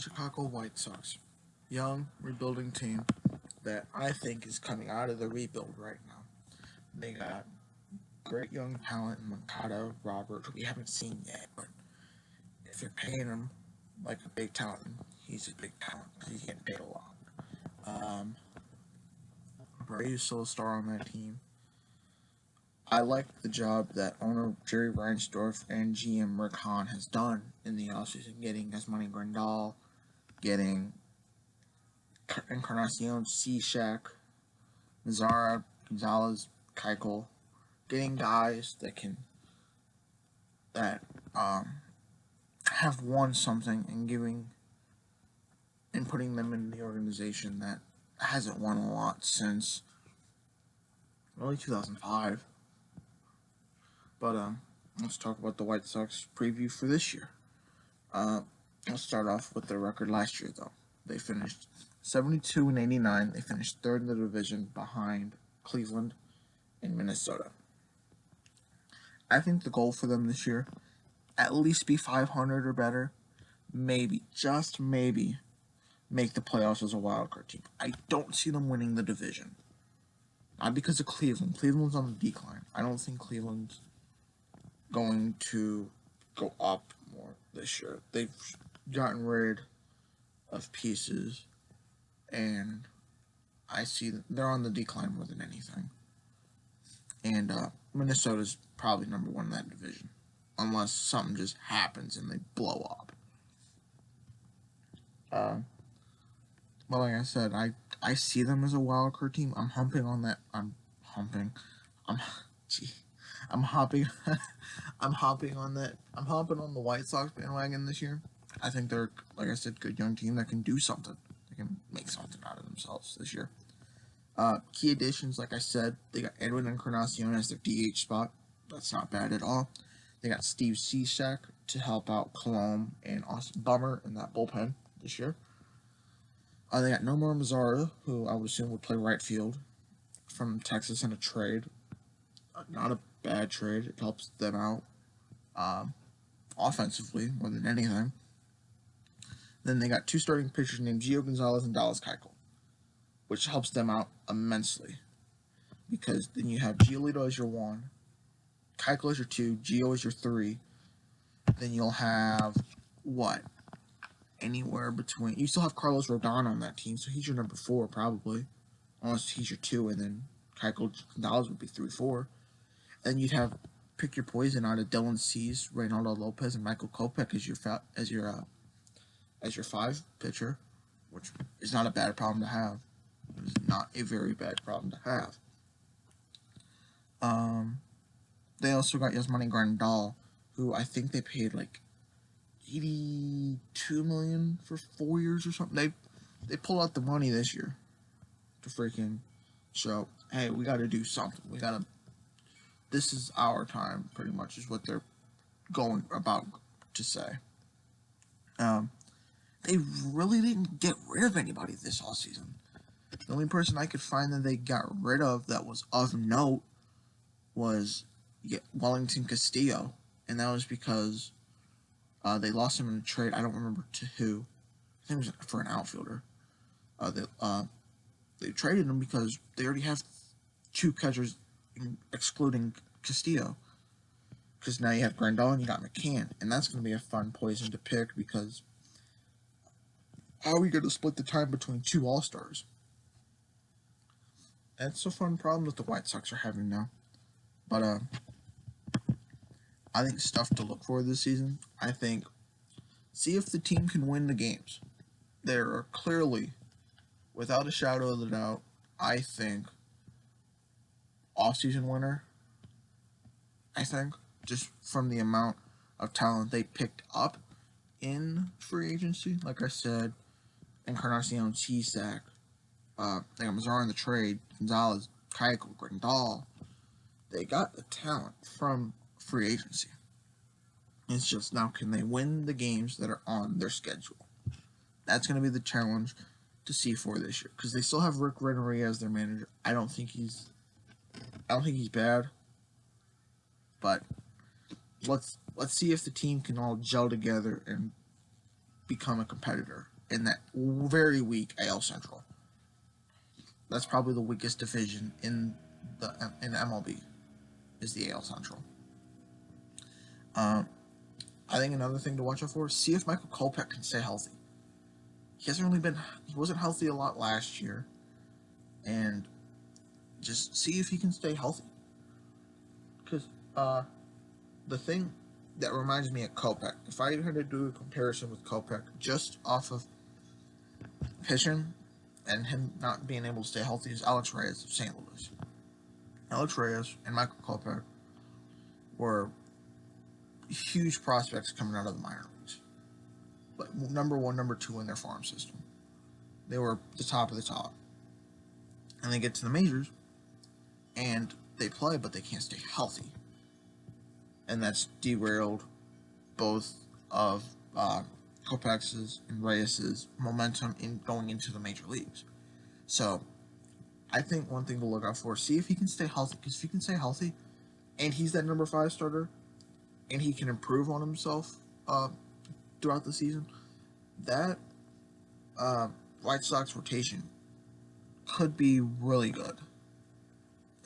Chicago White Sox. Young, rebuilding team that I think is coming out of the rebuild right now. They got great young talent in Makata, Robert, who we haven't seen yet, but if you're paying him like a big talent, he's a big talent because he's getting paid a lot. Um, Bray is still a star on that team. I like the job that owner Jerry Reinsdorf and GM Rick Hahn has done in the offseason, getting Yasmani Grandal, getting Encarnacion, Cishak, Mazara, Gonzalez, Keuchel, getting guys that um, have won something and putting them in the organization that hasn't won a lot since really 2005. But let's talk about the White Sox preview for this year. Uh, let's start off with their record last year, though. They finished 72 and 89. They finished third in the division behind Cleveland and Minnesota. I think the goal for them this year, at least be 500 or better. Maybe, just maybe, make the playoffs as a wild card team. I don't see them winning the division. Not because of Cleveland. Cleveland's on the decline. I don't think Cleveland's going to go up more this year. They've gotten rid of pieces, and I see they're on the decline more than anything. And Minnesota's probably number one in that division, unless something just happens and they blow up. But like I said, I see them as a wild card team. I'm humping on that. I'm humping. I'm gee. I'm hopping. I'm hopping on that. I'm hopping on the White Sox bandwagon this year. I think they're, like I said, good young team that can do something. They can make something out of themselves this year. Key additions, like I said, they got Edwin Encarnacion as their DH spot. That's not bad at all. They got Steve Cishak to help out Colomb and Austin Bummer in that bullpen this year. They got Nomar Mazara, who I would assume would play right field from Texas in a trade. Not a bad trade. It helps them out offensively more than anything. Then they got two starting pitchers named Gio Gonzalez and Dallas Keuchel, which helps them out immensely. Because then you have Giolito as your 1, Keuchel as your 2, Gio as your 3. Then you'll have, what? Anywhere between... You still have Carlos Rodon on that team, so he's your number 4 probably. Unless he's your 2, and then Keuchel Gonzalez would be 3-4. And you'd have pick your poison out of Dylan Cease, Reynaldo Lopez, and Michael Kopech as your 5 pitcher, which is not a bad problem to have. It is not a very bad problem to have. They also got Yasmani Grandal, who I think they paid like $82 million for 4 years or something. They pulled out the money this year to freaking show, hey, we got to do something. This is our time, pretty much, is what they're going about to say. They really didn't get rid of anybody this offseason. The only person I could find that they got rid of that was of note was Wellington Castillo, and that was because they lost him in a trade. I don't remember to who. I think it was for an outfielder. They traded him because they already have 2 catchers, excluding Castillo. Because now you have Grandal and you got McCann, and that's going to be a fun poison to pick because how are we going to split the time between 2 All-Stars? That's a fun problem that the White Sox are having now. But I think stuff to look for this season. I think see if the team can win the games. They're clearly, without a shadow of a doubt, I think, off-season winner. I think, just from the amount of talent they picked up in free agency. Like I said, Encarnacion, Cishak, they got Mazara in the trade, Gonzalez, Keuchel, Grandal. They got the talent from free agency. It's just now, can they win the games that are on their schedule? That's going to be the challenge to see for this year, because they still have Rick Rennery as their manager. I don't think he's bad, but let's see if the team can all gel together and become a competitor in that very weak AL Central. That's probably the weakest division in MLB is the AL Central. I think another thing to watch out for is see if Michael Kopech can stay healthy. He wasn't healthy a lot last year, and just see if he can stay healthy. Because the thing that reminds me of Kopech, if I had to do a comparison with Kopech just off of pitching and him not being able to stay healthy, is Alex Reyes of St. Louis. Alex Reyes and Michael Kopech were huge prospects coming out of the minor leagues. But number 1, number 2 in their farm system. They were the top of the top. And they get to the majors, and they play, but they can't stay healthy. And that's derailed both of Kopech's and Reyes' momentum in going into the major leagues. So, I think one thing to look out for, see if he can stay healthy. Because if he can stay healthy, and he's that number 5 starter, and he can improve on himself throughout the season, that White Sox rotation could be really good.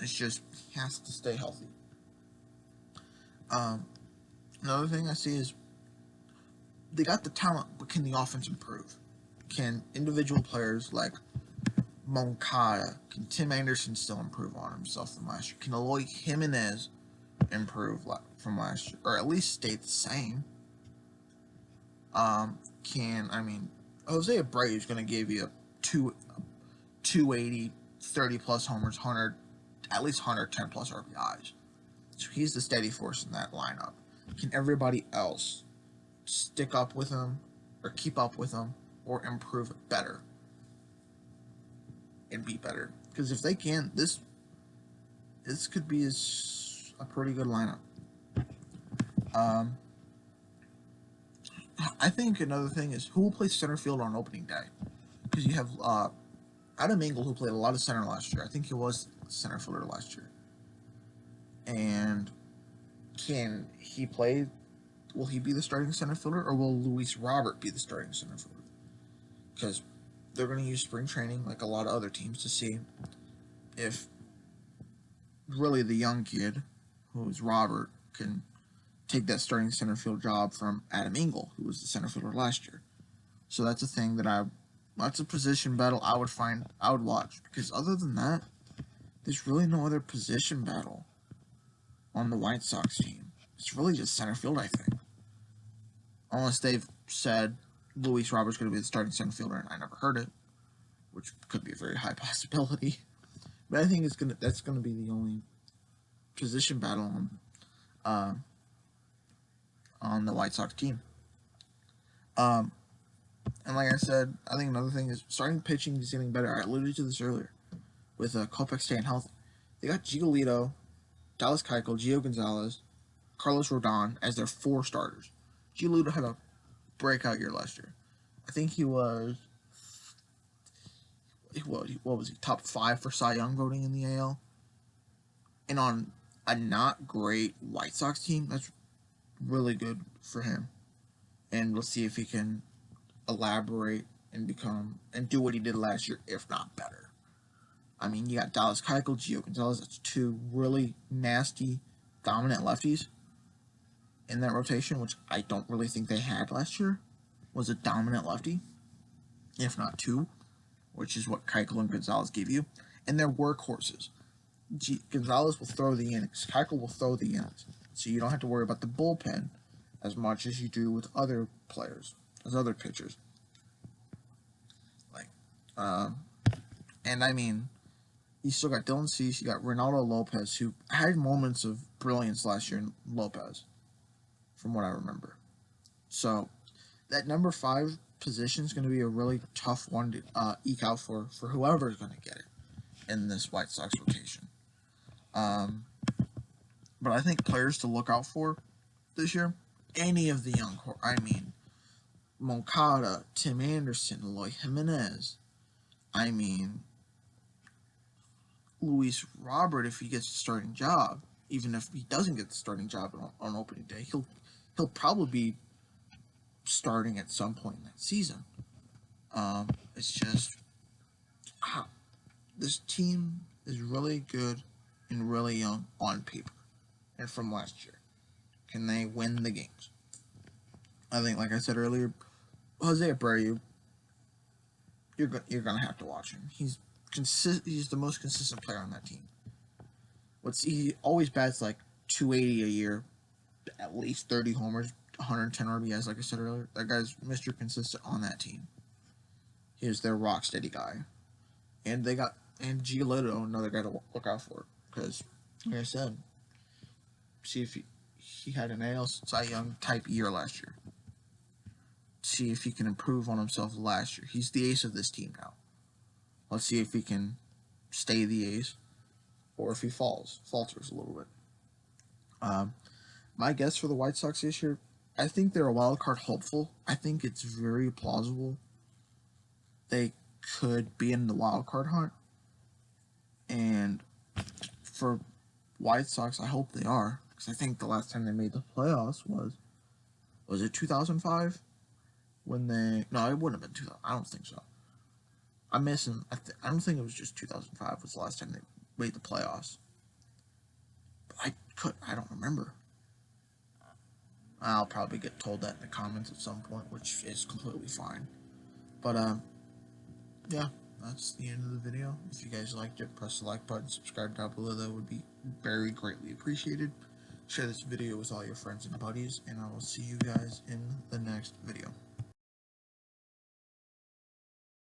It's just he has to stay healthy. Another thing I see is they got the talent, but can the offense improve? Can individual players like Moncada, can Tim Anderson still improve on himself from last year? Can Eloy Jimenez improve from last year, or at least stay the same? Jose Abreu is going to give you 280, 30 plus homers, at least 110 plus RBIs. So he's the steady force in that lineup. Can everybody else stick up with him, or keep up with him, or improve better and be better? Because if they can, this could be a pretty good lineup. I think another thing is who will play center field on opening day. Because you have Adam Engel, who played a lot of center last year. I think he was center fielder last year. And can he play? Will he be the starting center fielder, or will Luis Robert be the starting center fielder? Because they're going to use spring training, like a lot of other teams, to see if really the young kid, who's Robert, can take that starting center field job from Adam Engel, who was the center fielder last year. So that's a thing that's a position battle I would watch, because other than that, there's really no other position battle on the White Sox team. It's really just center field, I think. Unless they've said Luis Robert's going to be the starting center fielder, and I never heard it, which could be a very high possibility. But I think that's going to be the only position battle on the White Sox team. And like I said, I think another thing is starting pitching is getting better. I alluded to this earlier with Kopech staying healthy. They got Giolito, Dallas Keuchel, Gio Gonzalez, Carlos Rodon as their 4 starters. Giolito had a breakout year last year. I think he was, what was he, top 5 for Cy Young voting in the AL? And on a not great White Sox team, that's really good for him. And we'll see if he can elaborate and do what he did last year, if not better. I mean, you got Dallas Keuchel, Gio Gonzalez. That's 2 really nasty, dominant lefties in that rotation, which I don't really think they had last year, was a dominant lefty, if not 2, which is what Keuchel and Gonzalez give you. And they're workhorses. Gonzalez will throw the innings. Keuchel will throw the innings. So you don't have to worry about the bullpen as much as you do with other players, as other pitchers. And I mean, you still got Dylan Cease, you got Ronaldo Lopez, who had moments of brilliance last year in Lopez, from what I remember. So that number 5 position is going to be a really tough one to eke out for whoever is going to get it in this White Sox rotation. But I think players to look out for this year, any of the young, Moncada, Tim Anderson, Eloy Jimenez, Luis Robert, if he gets the starting job, even if he doesn't get the starting job on opening day, he'll probably be starting at some point in that season. It's just this team is really good and really young on paper. And from last year, can they win the games? I think, like I said earlier, Jose Abreu, you're gonna have to watch him. He's the most consistent player on that team. He always bats like 280 a year, at least 30 homers, 110 RBIs. Like I said earlier, that guy's Mr. Consistent on that team. He's their rock steady guy, and they got Giolito, another guy to look out for, because like I said, see if he had an AL Cy Young type year last year. See if he can improve on himself last year. He's the ace of this team now. Let's see if he can stay the ace, or if he falters a little bit. My guess for the White Sox this year, I think they're a wild card hopeful. I think it's very plausible they could be in the wild card hunt. And for White Sox, I hope they are, because I think the last time they made the playoffs was it 2005? When no, it wouldn't have been 2000. I don't think so. I'm missing. I don't think it was just 2005 was the last time they made the playoffs. But I don't remember. I'll probably get told that in the comments at some point, which is completely fine. But yeah, that's the end of the video. If you guys liked it, press the like button, subscribe down below. That would be very greatly appreciated. Share this video with all your friends and buddies, and I will see you guys in the next video.